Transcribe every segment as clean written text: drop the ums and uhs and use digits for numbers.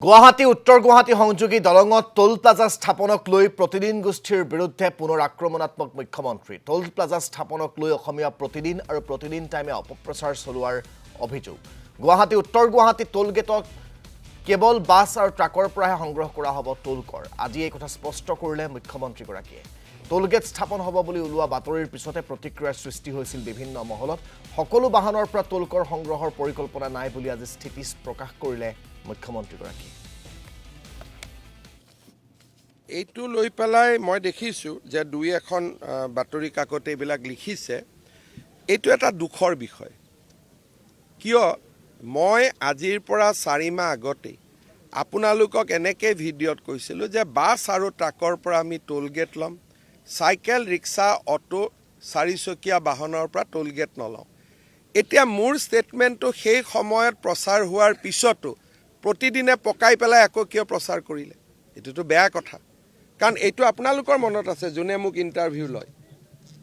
গুৱাহাটী উত্তৰ গুৱাহাটী সংযোগী দলঙত টোল প্লাজা স্থাপনক লৈ প্ৰতিদিন গোষ্ঠীৰ বিৰুদ্ধে পুনৰ আক্ৰমণাত্মক মুখ্যমন্ত্ৰী টোল প্লাজা স্থাপনক লৈ অসমীয়া প্ৰতিদিন আৰু প্ৰতিদিন টাইমে অপপ্ৰচাৰ চলোৱাৰ অভিযোগ গুৱাহাটী উত্তৰ গুৱাহাটী টোল গেটত কেৱল বাছ আৰু ট্ৰাকৰ পৰাহে সংগ্ৰহ কৰা হ'ব টোল কৰ আজি এই কথা স্পষ্ট কৰিলে মুখ্যমন্ত্ৰীগৰাকীয়ে টোল গেট স্থাপন হ'ব বুলি ওলোৱা বাতৰিৰ পিছতে প্ৰতিক্ৰিয়াৰ সৃষ্টি হৈছিল বিভিন্ন মহলত সকলো বাহনৰ পৰা টোল কৰ সংগ্ৰহৰ পৰিকল্পনা নাই বুলি আজি স্থিতি প্ৰকাশ কৰিলে মুখ্যমন্ত্ৰীগৰাকী এইটো লৈ পেলাই মই দেখিছোঁ যে দুই এখন বাতৰি কাকতে এইবিলাক লিখিছে এইটো এটা দুখৰ বিষয় কিয় মই আজিৰ পৰা 4 মাহ আগতে আপোনালোকক এনেকৈ ভিডিঅ'ত কৈছিলোঁ যে বাছ আৰু ট্ৰাকৰ পৰা আমি টোল গেট ল'ম চাইকেল ৰিক্সা অটো 4চকীয়া বাহনৰ পৰা টোল গেট নলওঁ এতিয়া মোৰ ষ্টেটমেণ্টটো সেই সময়ত প্ৰচাৰ হোৱাৰ পিছতো প্ৰতিদিনে পকাই পেলাই আকৌ কিয় প্ৰচাৰ কৰিলে এইটোতো বেয়া কথা কাৰণ এইটো আপোনালোকৰ মনত আছে যোনে মোক ইণ্টাৰভিউ লয়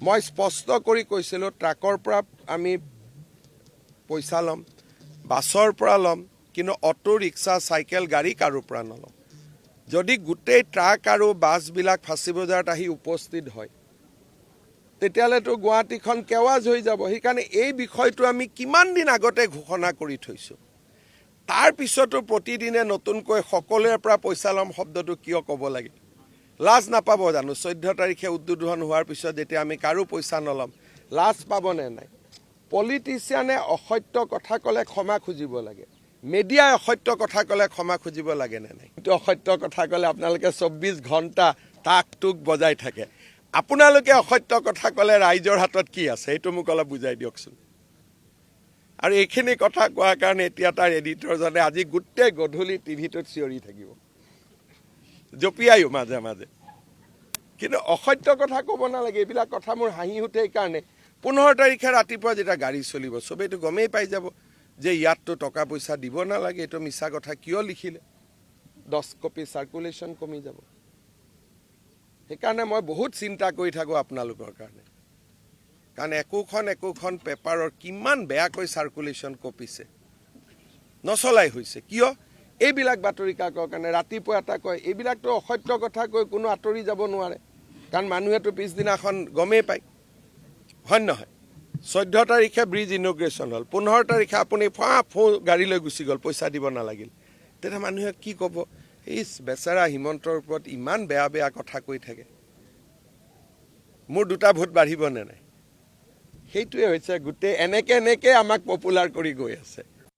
মই স্পষ্ট কৰি কৈছিলোঁ ট্ৰাকৰ পৰা আমি পইচা ল'ম বাছৰ পৰা ল'ম কিন্তু অটো ৰিক্সা চাইকেল গাড়ী কাৰো পৰা নল'ম যদি গোটেই ট্ৰাক আৰু বাছবিলাক ফাঁচী বজাৰত আহি উপস্থিত হয় তেতিয়াহ'লেতো গুৱাহাটীখন কেৱাজ হৈ যাব সেইকাৰণে এই বিষয়টো আমি কিমান দিন আগতে ঘোষণা কৰি থৈছোঁ তাৰ পিছতো প্ৰতিদিনে নতুনকৈ সকলোৰে পৰা পইচা ল'ম শব্দটো কিয় ক'ব লাগে লাজ নাপাব জানো 14 তাৰিখে উদ্বোধন হোৱাৰ পিছত যেতিয়া আমি কাৰো পইচা নল'ম লাজ পাবনে নাই পলিটিচিয়ানে অসত্য কথা ক'লে ক্ষমা খুজিব লাগে মিডিয়াই অসত্য কথা ক'লে ক্ষমা খুজিব লাগে নে নাই কিন্তু অসত্য কথা ক'লে আপোনালোকে 24 ঘণ্টা তাক টুক বজাই থাকে আপোনালোকে অসত্য কথা ক'লে ৰাইজৰ হাতত কি আছে এইটো মোক অলপ বুজাই দিয়কচোন আৰু এইখিনি কথা কোৱাৰ কাৰণে এতিয়া তাৰ এডিটৰজনে আজি গোটেই গধূলি টিভিটোত চিঞৰি থাকিব জপিয়ায়ো মাজে মাজে কিন্তু অসত্য কথা ক'ব নালাগে এইবিলাক কথা মোৰ হাঁহি উঠে এইকাৰণে 15 তাৰিখে ৰাতিপুৱা যেতিয়া গাড়ী চলিব চবেইটো গমেই পাই যাব যে ইয়াততো টকা পইচা দিব নালাগে এইটো মিছা কথা কিয় লিখিলে 10 কপি চাৰ্কুলেশ্যন কমি যাব সেইকাৰণে মই বহুত চিন্তা কৰি থাকোঁ আপোনালোকৰ কাৰণে কাৰণ একোখন পেপাৰৰ কিমান বেয়াকৈ চাৰ্কুলেশ্যন কপিছে নচলাই হৈছে কিয় এইবিলাক বাতৰি কাকৰ কাৰণে ৰাতিপুৱা এটা কয় এইবিলাকতো অসত্য কথা কৈ কোনো আঁতৰি যাব নোৱাৰে কাৰণ মানুহেতো পিছদিনাখন গমেই পায় হয় নহয় 14 তাৰিখে ব্ৰিজ ইনগ্ৰেশ্যন হ'ল 15 তাৰিখে আপুনি ফু গাড়ী লৈ গুচি গ'ল পইচা দিব নালাগিল তেতিয়া মানুহে কি ক'ব এই বেচাৰা হিমন্তৰ ওপৰত ইমান বেয়া বেয়া কথা কৈ থাকে মোৰ দুটা ভোট বাঢ়িবনে নাই সেইটোৱে হৈছে গোটেই এনেকৈ আমাক পপুলাৰ কৰি গৈ আছে